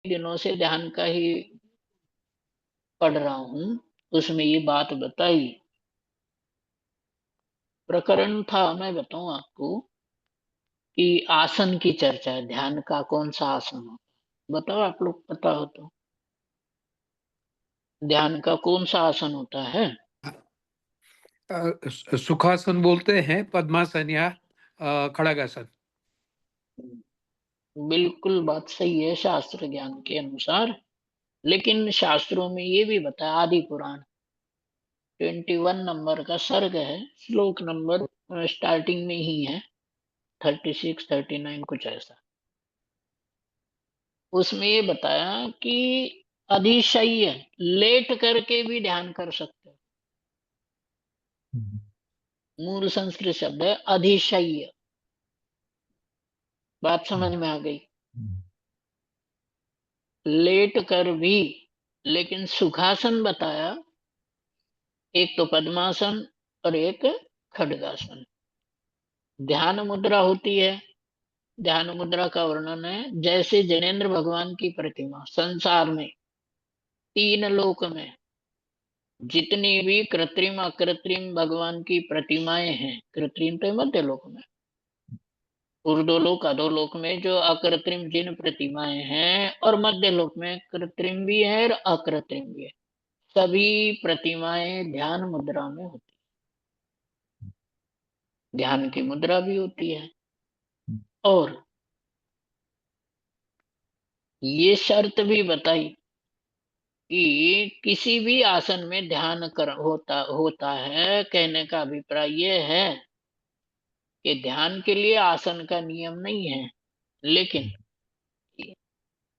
दिनों से ध्यान का ही पढ़ रहा हूँ, उसमें ये बात बताई। प्रकरण था, मैं बताऊँ आपको, कि आसन की चर्चा है, ध्यान का कौन सा आसन हो। बताओ आप लोग, पता हो तो। ध्यान का कौन सा आसन होता है? सुखासन बोलते हैं, पद्मासन या खड़गासन। बिल्कुल बात सही है शास्त्र ज्ञान के अनुसार। लेकिन शास्त्रों में ये भी बताया, आदि पुराण 21 नंबर का सर्ग है, श्लोक नंबर स्टार्टिंग में ही है, 36 39 कुछ ऐसा। उसमें ये बताया कि अधिशय्य, लेट करके भी ध्यान कर सकते हो। मूल संस्कृत शब्द है अधिशय्य। बात समझ में आ गई? लेट कर भी। लेकिन सुखासन बताया, एक तो पद्मासन और एक खड्गासन। ध्यान मुद्रा होती है। ध्यान मुद्रा का वर्णन है, जैसे जैनेन्द्र भगवान की प्रतिमा संसार में, तीन लोक में जितनी भी कृत्रिम अकृत्रिम भगवान की प्रतिमाएं हैं, कृत्रिम तो मध्य लोक में, ऊर्ध्वलोक अधोलोक में जो अकृत्रिम जिन प्रतिमाएं हैं, और मध्य लोक में कृत्रिम भी है और अकृत्रिम भी है, सभी प्रतिमाएं ध्यान मुद्रा में होती है। ध्यान की मुद्रा भी होती है। और ये शर्त भी बताई कि किसी भी आसन में ध्यान कर होता होता है। कहने का अभिप्राय ये है कि ध्यान के लिए आसन का नियम नहीं है, लेकिन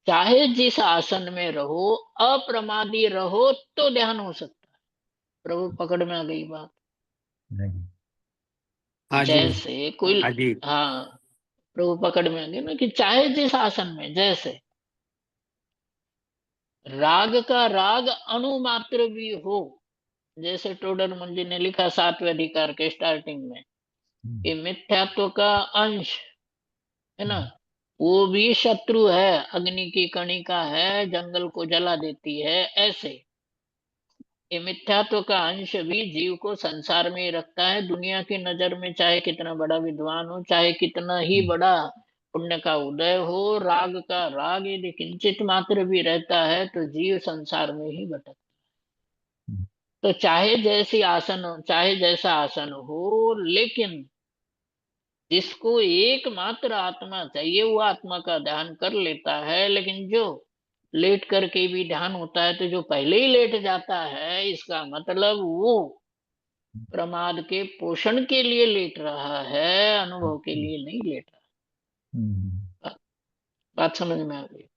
चाहे जिस आसन में रहो, अप्रमादी रहो तो ध्यान हो सकता है। प्रभु पकड़ में आ गई बात? नहीं। हाँ जी, जैसे कोई, हाँ जी। हाँ, प्रभु पकड़ में आ गई ना, कि चाहे जिस आसन में, जैसे राग का राग अणुमात्र भी हो, जैसे टोडर मुंजी ने लिखा 7वें अधिकार के स्टार्टिंग में, कि मिथ्यात्व का अंश है ना, वो भी शत्रु है, अग्नि की कणिका है, जंगल को जला देती है। ऐसे ये मिथ्यात्व का अंश भी जीव को संसार में ही रखता है। दुनिया की नजर में चाहे कितना बड़ा विद्वान हो, चाहे कितना ही बड़ा पुण्य का उदय हो, राग का राग यदि किंचित मात्र भी रहता है तो जीव संसार में ही भटकता है। तो चाहे जैसी आसन हो, चाहे जैसा आसन हो, लेकिन जिसको एकमात्र आत्मा चाहिए वो आत्मा का ध्यान कर लेता है। लेकिन जो लेट करके भी ध्यान होता है, तो जो पहले ही लेट जाता है, इसका मतलब वो प्रमाद के पोषण के लिए लेट रहा है, अनुभव के लिए नहीं लेट रहा। बात समझ में आ गई?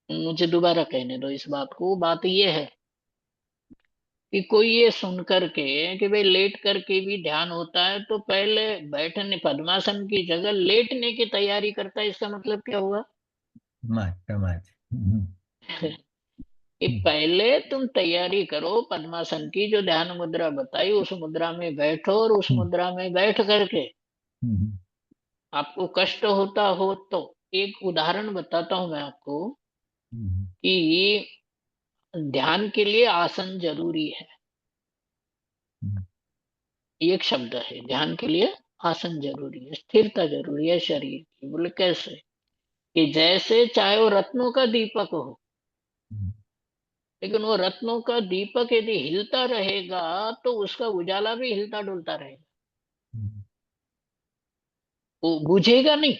मुझे दोबारा कहने दो इस बात को। बात ये है कि कोई ये सुन करके कि भाई लेट करके भी ध्यान होता है, तो पहले बैठने पद्मासन की जगह लेटने की तैयारी करता है, इसका मतलब क्या हुआ? कि पहले तुम तैयारी करो पद्मासन की, जो ध्यान मुद्रा बताई उस मुद्रा में बैठो, और उस मुद्रा में बैठ करके आपको कष्ट होता हो तो, एक उदाहरण बताता हूं मैं आपको, कि ध्यान के लिए आसन जरूरी है। एक शब्द है, ध्यान के लिए आसन जरूरी है, स्थिरता जरूरी है शरीर की। बोले कैसे? कि जैसे चाहे वो रत्नों का दीपक हो, लेकिन वो रत्नों का दीपक यदि हिलता रहेगा तो उसका उजाला भी हिलता डुलता रहेगा, वो बुझेगा नहीं।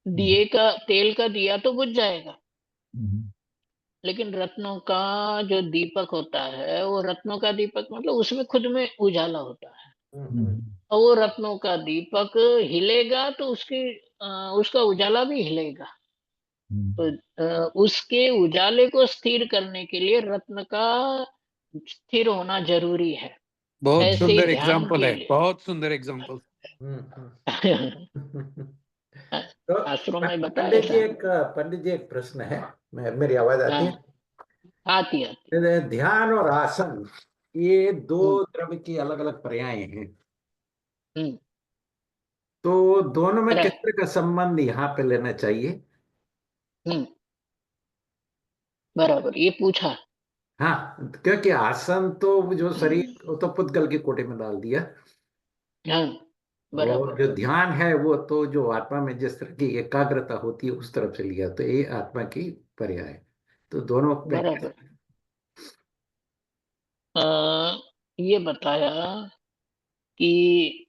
दिए का, तेल का दिया तो बुझ जाएगा, लेकिन रत्नों का जो दीपक होता है, वो रत्नों का दीपक मतलब उसमें खुद में उजाला होता है, और वो रत्नों का दीपक हिलेगा तो उसका उजाला भी हिलेगा। तो उसके उजाले को स्थिर करने के लिए रत्न का स्थिर होना जरूरी है। बहुत ऐसे ही सुंदर ध्यान एग्जाम्पल के है, लिए बहुत सुंदर एग्जाम्पल। तो शास्त्रों में बताया पंडित जी, ऐसा। एक प्रश्न है। मेरी आवाज आती है? हाँ, आती आती। ध्यान और आसन, ये दो हम्म द्रव्य की अलग अलग पर्याय हैं। हम्म तो दोनों में तरह किस तरह का संबंध यहाँ पे लेना चाहिए? हम्म, बराबर, ये पूछा। हाँ, क्योंकि आसन तो जो हम्म, शरीर, वो तो पुद्गल की कोटि में डाल दिया। हाँ, और बराबर, जो ध्यान है वो तो जो आत्मा में जिस तरह की एकाग्रता होती है उस तरफ से लिया, तो ये आत्मा की पर्याय है। तो दोनों में बराबर। आ, ये बताया कि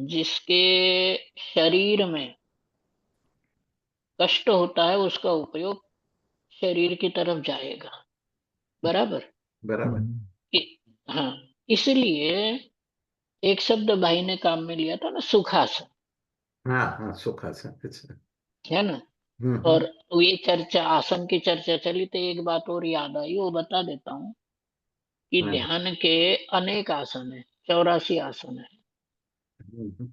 जिसके शरीर में कष्ट होता है उसका उपयोग शरीर की तरफ जाएगा, बराबर। बराबर। इ- हाँ, इसलिए एक शब्द भाई ने काम में लिया था ना, सुखासन, हाँ हाँ, सुखासन, अच्छा। है ना। और हम्म। ये चर्चा, आसन की चर्चा चली तो एक बात और याद आई, वो बता देता हूँ कि हाँ। ध्यान के अनेक आसन है, 84 आसन है। हम्म।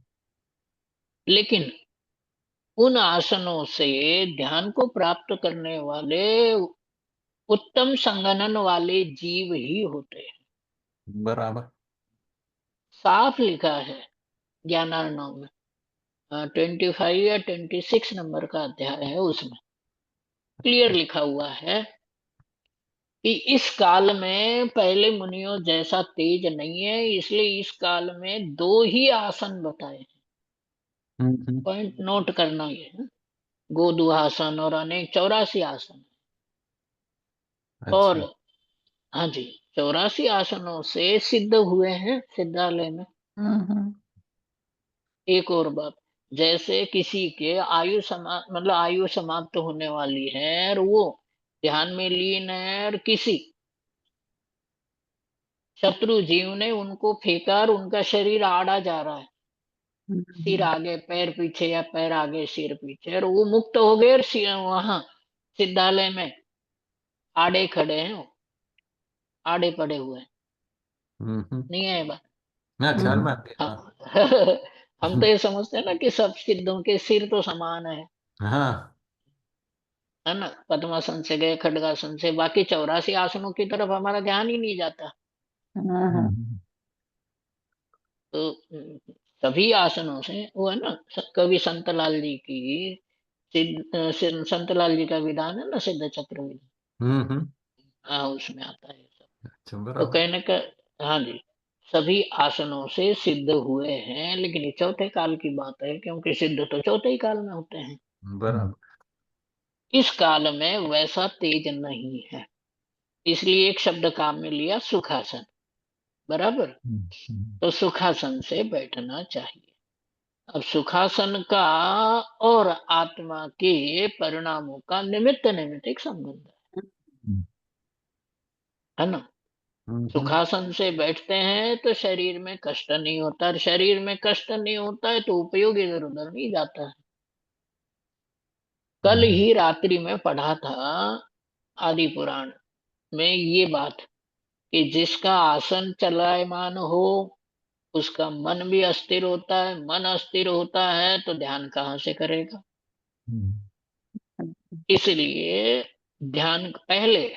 लेकिन उन आसनों से ध्यान को प्राप्त करने वाले उत्तम संगणन वाले जीव ही होते हैं। बराबर। साफ लिखा है ज्ञानार्णव में, 25 या 26 नंबर का अध्याय है, उसमें क्लियर लिखा हुआ है कि इस काल में पहले मुनियों जैसा तेज नहीं है, इसलिए इस काल में दो ही आसन बताए हैं। हम्म। पॉइंट नोट करना ये है, गोदुहासन और अनेक 84 आसन। और अच्छा। हाँ जी, 84 आसनों से सिद्ध हुए हैं सिद्धालय में। हम्म। एक और बात, जैसे किसी के मतलब आयु समाप्त होने वाली है और वो ध्यान में लीन है, और किसी शत्रु जीव ने उनको फेंका और उनका शरीर आड़ा जा रहा है, सिर आगे पैर पीछे या पैर आगे सिर पीछे, और वो मुक्त हो गए और वहां सिद्धालय में आड़े खड़े हैं, वो आड़े पड़े हुए हैं। हम्म। नहीं है ये बात? हाँ, ख्याल में आ गया, हाँ। हाँ। हम तो ये समझते हैं ना कि सब सिद्धों के सिर तो समान हाँ। है ना। पद्मासन से गए खड्गासन से, बाकी 84 आसनों की तरफ हमारा ध्यान ही नहीं जाता। हम्म। तो सभी आसनों से वो है ना, कवि संतलाल जी की संतलाल जी का विधान है ना, सिद्ध चक्र विधान। हम्म। हाँ, उसमें आता है ये सब। अच्छा, तो बराबर। कहने का, हाँ जी, सभी आसनों से सिद्ध हुए हैं, लेकिन ये चौथे काल की बात है, क्योंकि सिद्ध तो चौथे ही काल में होते हैं। बराबर। इस काल में वैसा तेज नहीं है, इसलिए एक शब्द काम में लिया, सुखासन, बराबर। तो सुखासन से बैठना चाहिए। अब सुखासन का और आत्मा के परिणामों का निमित्त निमित्त संबंध है ना। हम्म। सुखासन से बैठते हैं तो शरीर में कष्ट नहीं होता, और शरीर में कष्ट नहीं होता है तो उपयोग इधर उधर नहीं जाता है। कल ही रात्रि में पढ़ा था आदि पुराण में ये बात, कि जिसका आसन चलायमान हो उसका मन भी अस्थिर होता है, मन अस्थिर होता है तो ध्यान कहाँ से करेगा। इसलिए ध्यान पहले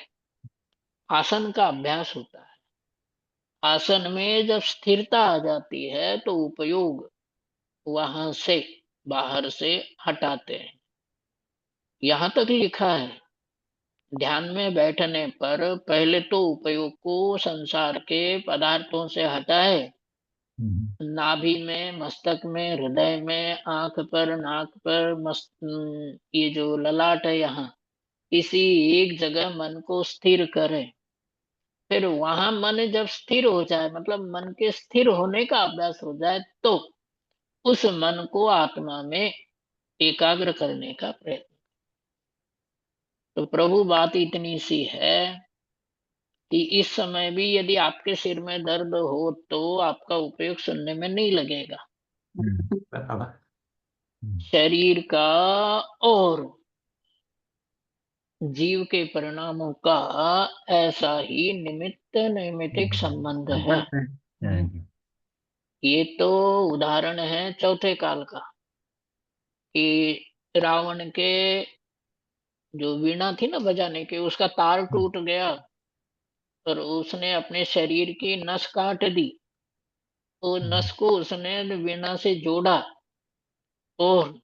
आसन का अभ्यास होता है। आसन में जब स्थिरता आ जाती है तो उपयोग वहां से, बाहर से हटाते हैं। यहां तक लिखा है, ध्यान में बैठने पर पहले तो उपयोग को संसार के पदार्थों से हटाए, नाभि में, मस्तक में, हृदय में, आंख पर, नाक पर, ये जो ललाट है यहाँ, किसी एक जगह मन को स्थिर करें। फिर वहां मन जब स्थिर हो जाए, मतलब मन के स्थिर होने का अभ्यास हो जाए, तो उस मन को आत्मा में एकाग्र करने का प्रयत्न। तो प्रभु बात इतनी सी है कि इस समय भी यदि आपके सिर में दर्द हो तो आपका उपयोग सुनने में नहीं लगेगा। बराबर। शरीर का और जीव के परिणामों का ऐसा ही निमित्त नैमित्तिक संबंध है। ये तो उदाहरण है चौथे काल का, कि रावण के जो वीणा थी ना बजाने की, उसका तार टूट गया और उसने अपने शरीर की नस काट दी। तो नस को उसने वीणा से जोड़ा और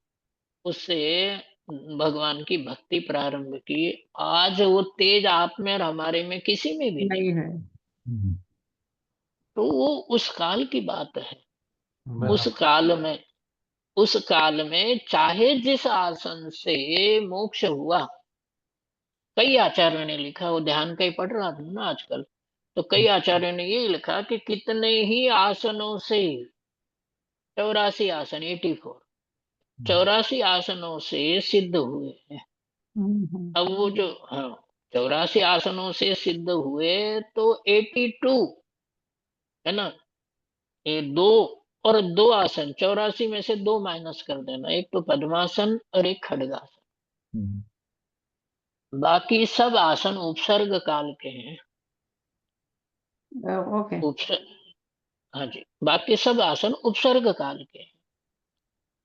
उससे भगवान की भक्ति प्रारंभ की, आज वो तेज आप में और हमारे में किसी में भी नहीं। नहीं है। तो वो उस काल की बात है। उस बराबर। काल में उस काल में चाहे जिस आसन से मोक्ष हुआ, कई आचार्यों ने लिखा, वो ध्यान का ही पढ़ रहा था ना आजकल, तो कई आचार्यों ने ये लिखा कि कितने ही आसनों से, 84 आसन, 84, 84 आसनों से सिद्ध हुए हैं। अब वो जो, हाँ, 84 आसनों से सिद्ध हुए, तो 82 है ना, ये दो, और दो आसन, 84 में से दो माइनस कर देना, एक तो पद्मासन और एक खड्गासन। बाकी सब आसन उपसर्ग काल के हैं। ओके। उपसर्ग, हाँ जी, बाकी सब आसन उपसर्ग काल के हैं।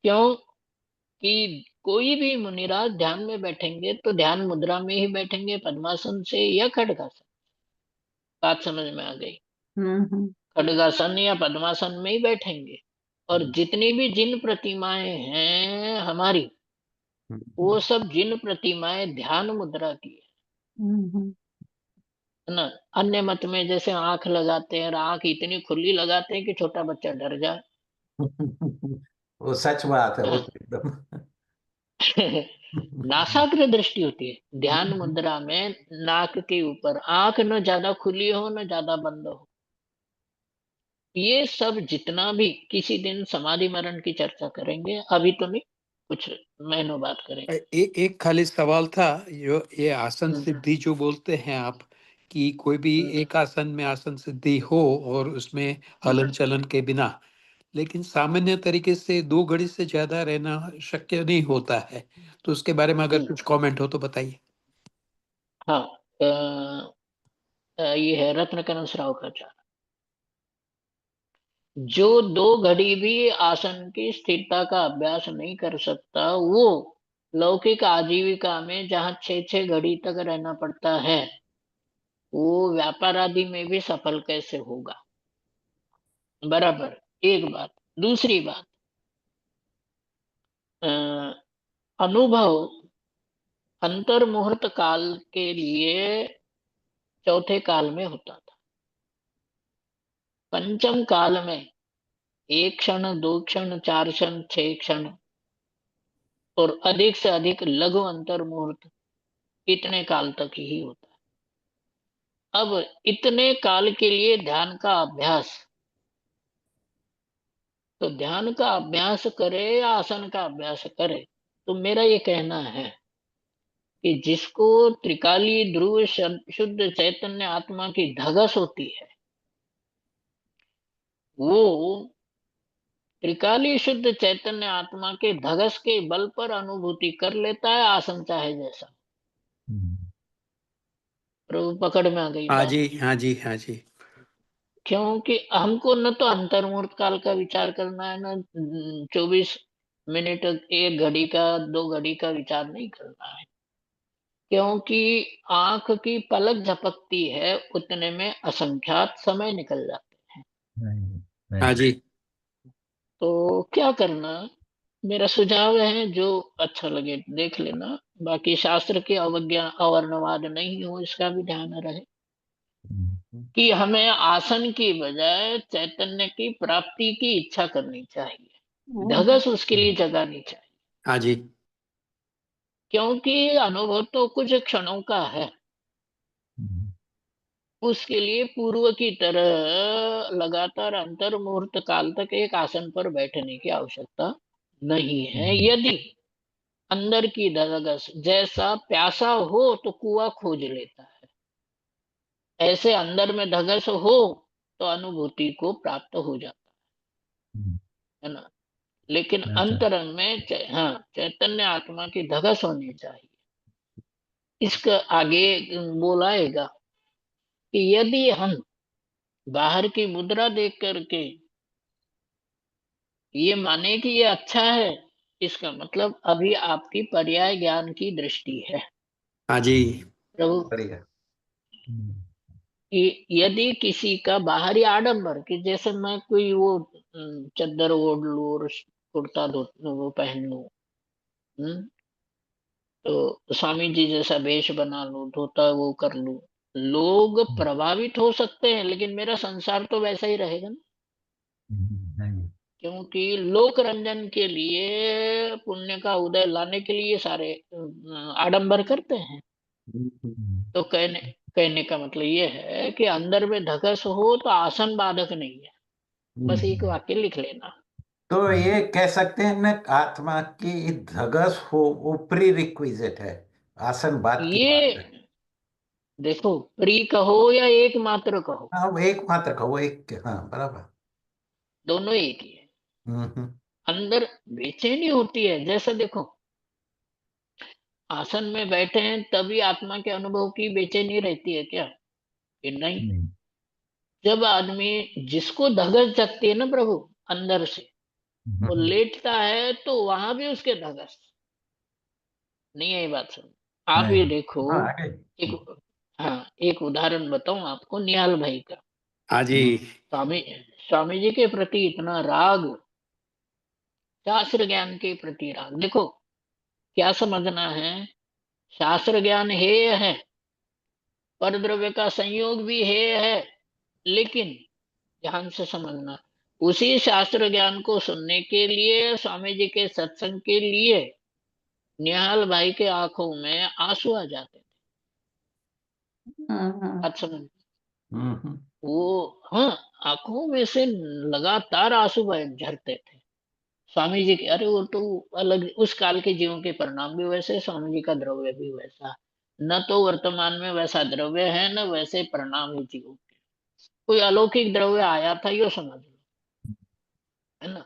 क्यों कि कोई भी मुनिराज ध्यान में बैठेंगे तो ध्यान मुद्रा में ही बैठेंगे, पद्मासन से या खड्गासन। बात समझ में आ गई? हम्म। खड्गासन या पद्मासन में ही बैठेंगे। और जितनी भी जिन प्रतिमाएं हैं हमारी, वो सब जिन प्रतिमाएं ध्यान मुद्रा की है ना। अन्य मत में जैसे आंख लगाते हैं और आंख इतनी खुली लगाते हैं कि छोटा बच्चा डर जाए। वो सच बात है, वो हाँ। तो एकदम। नासाग्र दृष्टि होती है ध्यान मुद्रा में, नाक के ऊपर, आंख न ज्यादा खुली हो न ज्यादा बंद हो। ये सब जितना भी किसी दिन समाधि मरण की चर्चा करेंगे, अभी तो नहीं, कुछ महीनों बाद करेंगे। एक खाली सवाल था, जो ये आसन हम्म, सिद्धि जो बोलते हैं आप, कि कोई भी हम्म, एक आसन में आसन सिद्धि हो और उसमें हलन चलन के बिना, लेकिन सामान्य तरीके से 2 घड़ी से ज्यादा रहना शक्य नहीं होता है, तो उसके बारे में अगर हम्म। कुछ कमेंट हो तो बताइए। हाँ, ये है रत्नकरण श्राव का चार। जो 2 घड़ी भी आसन की स्थिरता का अभ्यास नहीं कर सकता, वो लौकिक आजीविका में जहाँ 6-6 घड़ी तक रहना पड़ता है, वो व्यापार आदि में भी सफल कैसे होगा? बराबर। एक बात। दूसरी बात, अ, अनुभव अंतर मुहूर्त काल के लिए चौथे काल में होता था। पंचम काल में 1 क्षण, 2 क्षण, 4 क्षण, 6 क्षण और अधिक से अधिक लघु अंतर मुहूर्त, इतने काल तक ही होता है। अब इतने काल के लिए ध्यान का अभ्यास, तो ध्यान का अभ्यास करे या आसन का अभ्यास करे, तो मेरा ये कहना है कि जिसको त्रिकाली ध्रुव शुद्ध चैतन्य आत्मा की धगस होती है, वो त्रिकाली शुद्ध चैतन्य आत्मा के धगस के बल पर अनुभूति कर लेता है, आसन चाहे जैसा। प्रभु पकड़ में आ गई हाँ बात। जी, हाँ जी, हाँ जी। क्योंकि हमको न तो अंतर्मुहूर्त काल का विचार करना है, न 24 मिनट, 1 घड़ी का, 2 घड़ी का विचार नहीं करना है। क्योंकि आंख की पलक झपकती है, उतने में असंख्यात समय निकल जाते हैं। हाँ जी। तो क्या करना, मेरा सुझाव है, जो अच्छा लगे देख लेना। बाकी शास्त्र की अवज्ञा अवर्णवाद नहीं हो, इसका भी ध्यान रहे कि हमें आसन की बजाय चैतन्य की प्राप्ति की इच्छा करनी चाहिए, धगस उसके लिए जगानी चाहिए। हाँ जी। क्योंकि अनुभव तो कुछ क्षणों का है, उसके लिए पूर्व की तरह लगातार अंतर मुहूर्त काल तक एक आसन पर बैठने की आवश्यकता नहीं है। यदि अंदर की धगस, जैसा प्यासा हो तो कुआं खोज लेता है, ऐसे अंदर में धगस हो तो अनुभूति को प्राप्त हो जाता है ना। लेकिन अंतरंग में हाँ, चैतन्य आत्मा की धगस होनी चाहिए। इसका आगे बोलाएगा कि यदि हम बाहर की मुद्रा देख करके ये माने कि ये अच्छा है, इसका मतलब अभी आपकी पर्याय ज्ञान की दृष्टि है। हाँ जी। प्रभु, बढ़िया। कि यदि किसी का बाहरी आडंबर, कि जैसे मैं कोई वो चद्दर ओढ़ लूं और कुर्ता धो वो पहन लूं, तो स्वामी जी जैसा वेश बना लूं, धोता वो कर लूं, लोग प्रभावित हो सकते हैं, लेकिन मेरा संसार तो वैसा ही रहेगा ना। नहीं। क्योंकि लोक रंजन के लिए, पुण्य का उदय लाने के लिए सारे आडंबर करते हैं। तो कहने कहने का मतलब ये है कि अंदर में धकस हो तो आसन बाधक नहीं है। बस एक वाक्य लिख लेना। तो ये कह सकते हैं ना, आत्मा की धगस हो वो प्री रिक्विजिट है, आसन बात की बात है। ये देखो, प्री कहो या एकमात्र कहो, हाँ, वो एक मात्र का, वो एक, हाँ बराबर। दोनों एक ही है। हम्म। अंदर बेचैनी होती है, जैसा देखो आसन में बैठे हैं तभी आत्मा के अनुभव की बेचैनी रहती है क्या? कि नहीं। नहीं। जब आदमी, जिसको धगस जगती है ना प्रभु अंदर से, वो लेटता है तो वहां भी उसके धगस नहीं है। ये बात सुन, आप ये नहीं। देखो। हाँ, आगे। एक, हाँ, एक उदाहरण बताऊं आपको, निहाल भाई का। हाँ जी। स्वामी स्वामी जी के प्रति इतना राग, शास्त्र ज्ञान के प्रति राग। देखो क्या समझना है, शास्त्र ज्ञान हेय है, पर द्रव्य का संयोग भी हेय है, लेकिन ध्यान से समझना, उसी शास्त्र ज्ञान को सुनने के लिए, स्वामी जी के सत्संग के लिए निहाल भाई के आंखों में आंसू आ जाते थे। बात समझ, हम्म। वो, हाँ, आंखों में से लगातार आंसू झरते थे। स्वामी जी के, अरे वो तो अलग, उस काल के जीवों के परिणाम भी वैसे, स्वामी जी का द्रव्य भी वैसा। न तो वर्तमान में वैसा द्रव्य है, न वैसे परिणाम ही जीवों के। कोई अलौकिक द्रव्य आया था, यो समझ लो, है ना।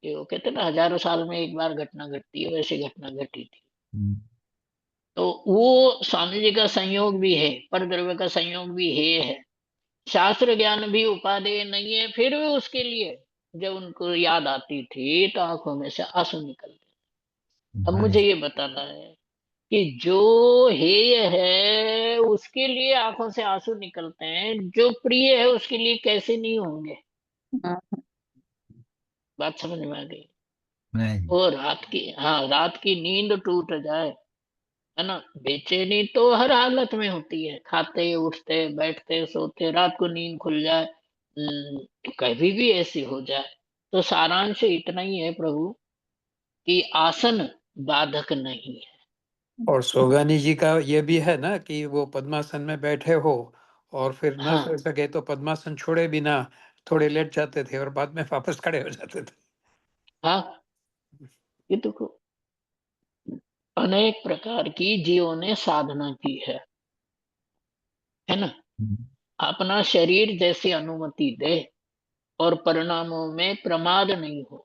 ये वो कहते हैं ना, हजारों साल में एक बार घटना घटती है, वैसी घटना घटी थी। तो वो स्वामी जी का संयोग भी है, पर द्रव्य का संयोग भी है। शास्त्र ज्ञान भी उपादेय नहीं है, फिर भी उसके लिए जब उनको याद आती थी तो आंखों में से आंसू निकलते। अब मुझे ये बताना है कि जो हेय है उसके लिए आंखों से आंसू निकलते हैं, जो प्रिय है उसके लिए कैसे नहीं होंगे? बात समझ में आ गई? नहीं। और रात की, हाँ, रात की नींद टूट जाए, है ना, बेचैनी तो हर हालत में होती है, खाते उठते बैठते सोते, रात को नींद खुल जाए, कभी भी ऐसी हो जाए। तो सारांश इतना ही है प्रभु, कि आसन बाधक नहीं है। और सोगानी जी का ये भी है ना कि वो पद्मासन में बैठे हो और फिर न हाँ, सो सके तो पद्मासन छोड़े बिना थोड़े लेट जाते थे और बाद में वापस खड़े हो जाते थे। हाँ, ये देखो, अनेक प्रकार की जीवों ने साधना की है ना। अपना शरीर जैसी अनुमति दे और परिणामों में प्रमाद नहीं हो,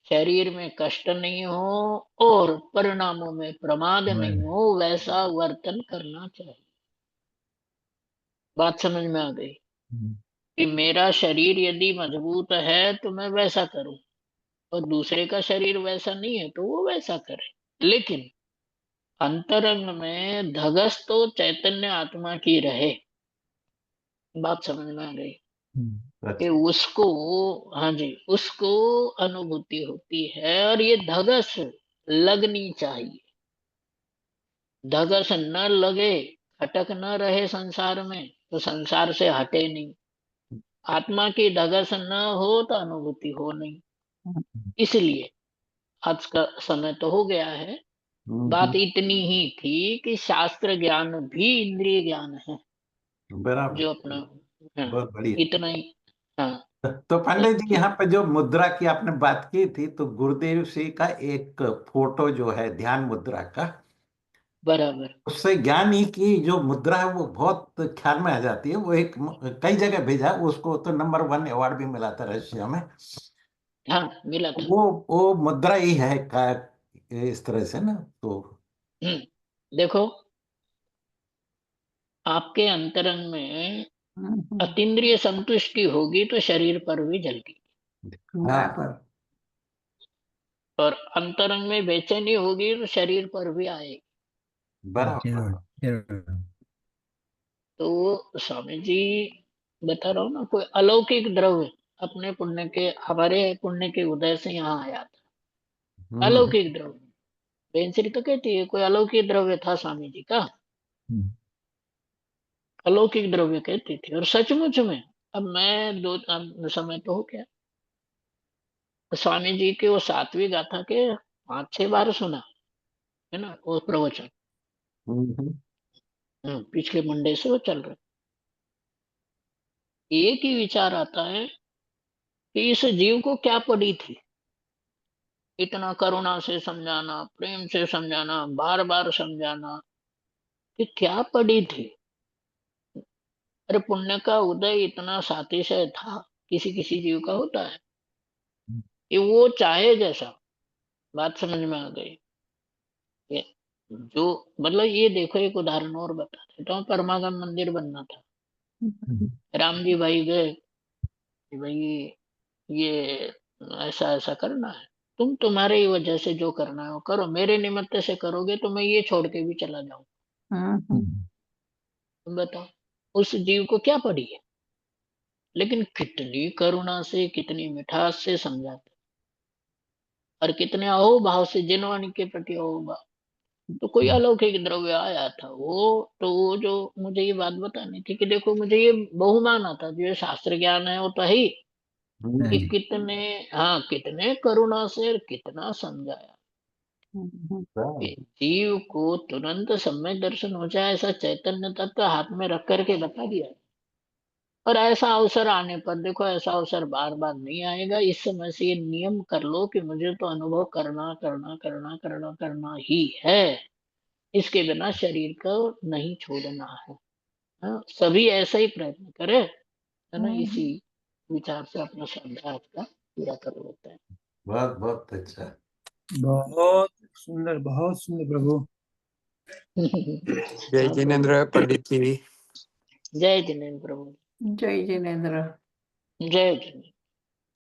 शरीर में कष्ट नहीं हो और परिणामों में प्रमाद नहीं हो, वैसा वर्तन करना चाहिए। बात समझ में आ गई? कि मेरा शरीर यदि मजबूत है तो मैं वैसा करूं, और दूसरे का शरीर वैसा नहीं है तो वो वैसा करे। लेकिन अंतरंग में धगस तो चैतन्य आत्मा की रहे। बात समझ में आ गई? कि अच्छा। उसको, हाँ जी, उसको अनुभूति होती है, और ये धगस लगनी चाहिए। धगस न लगे, खटक न रहे संसार में, तो संसार से हटे नहीं। आत्मा की धगस न हो तो अनुभूति हो नहीं। इसलिए आज का समय तो हो गया है, बात हम्म। इतनी ही थी कि शास्त्र ज्ञान भी इंद्रिय ज्ञान है, बराबर। जो अपना, हाँ, बहुत बढ़िया। इतना ही। हाँ, तो पंडित जी, कि यहाँ पे जो मुद्रा की आपने बात की थी, तो गुरुदेव जी का एक फोटो जो है ध्यान मुद्रा का, बराबर। उससे ज्ञानी की जो मुद्रा है वो बहुत ख्याल में आ जाती है। वो एक कई जगह भेजा, उसको तो नंबर 1 अवार्ड भी मिला था रशिया में। हाँ, मिला था। वो मुद्रा ही है का, इस तरह से ना। तो देखो, आपके अंतरंग में अतीन्द्रिय संतुष्टि होगी तो शरीर पर भी जलेगी, हाँ, और अंतरंग में बेचैनी होगी तो शरीर पर भी आएगी। बराबर। तो स्वामी जी बता रहा हूँ ना, कोई अलौकिक द्रव्य अपने पुण्य के, हमारे पुण्य के उदय से यहाँ आया था, हम्म। अलौकिक द्रव्य, पेंसिल तो कहती है कोई अलौकिक द्रव्य था स्वामी जी का, हम्म, अलौकिक द्रव्य कहती थी। और सचमुच में अब मैं अब समय तो हो गया, स्वामी जी के वो 7वीं गाथा के 5-6 बार सुना है ना वो प्रवचन। हम्म, पिछले मंडे से वो चल रहे। एक ही विचार आता है कि इस जीव को क्या पड़ी थी, इतना करुणा से समझाना, प्रेम से समझाना, बार बार समझाना, कि क्या पड़ी थी। अरे पुण्य का उदय इतना सातिशय था, किसी किसी जीव का होता है कि वो चाहे जैसा। बात समझ में आ गई। ये जो मतलब ये देखो, एक उदाहरण और बता देता हूँ। परमागम मंदिर बनना था, राम जी भाई गए कि भाई ये ऐसा ऐसा करना है, तुम्हारे ही वजह से जो करना है वो करो, मेरे निमित्त से करोगे तो मैं ये छोड़ के भी चला जाऊं। तुम बताओ उस जीव को क्या पड़ी है, लेकिन कितनी करुणा से, कितनी मिठास से समझाते, और कितने अहोभाव से, जिनवाणी के प्रति अहोभाव। तो कोई अलौकिक द्रव्य आया था वो जो मुझे ये बात बतानी थी कि देखो मुझे ये बहुमान आता, जो ये शास्त्र ज्ञान है वो तो है ही, हाँ कि जी, कितने करुणा से और कितना समझाया कि जीव को तुरंत सम्यक दर्शन हो जाए, ऐसा चैतन्य तत्व हाथ में रख करके बता दिया। और ऐसा अवसर आने पर देखो, ऐसा अवसर बार बार नहीं आएगा। इस समय से ये नियम कर लो कि मुझे तो अनुभव करना करना करना करना करना ही है, इसके बिना शरीर को नहीं छोड़ना है। हाँ, सभी ऐसा ही प्रयत्न करे, है ना। इसी विचार से अपना संध्या आज का पूरा कर लेते हैं। बहुत बहुत अच्छा। बहुत सुंदर प्रभु। जय हाँ, जिनेन्द्र पंडित जी। जय जिनेन्द्र प्रभु। जय जिनेन्द्र। जय जिनेन्द्र।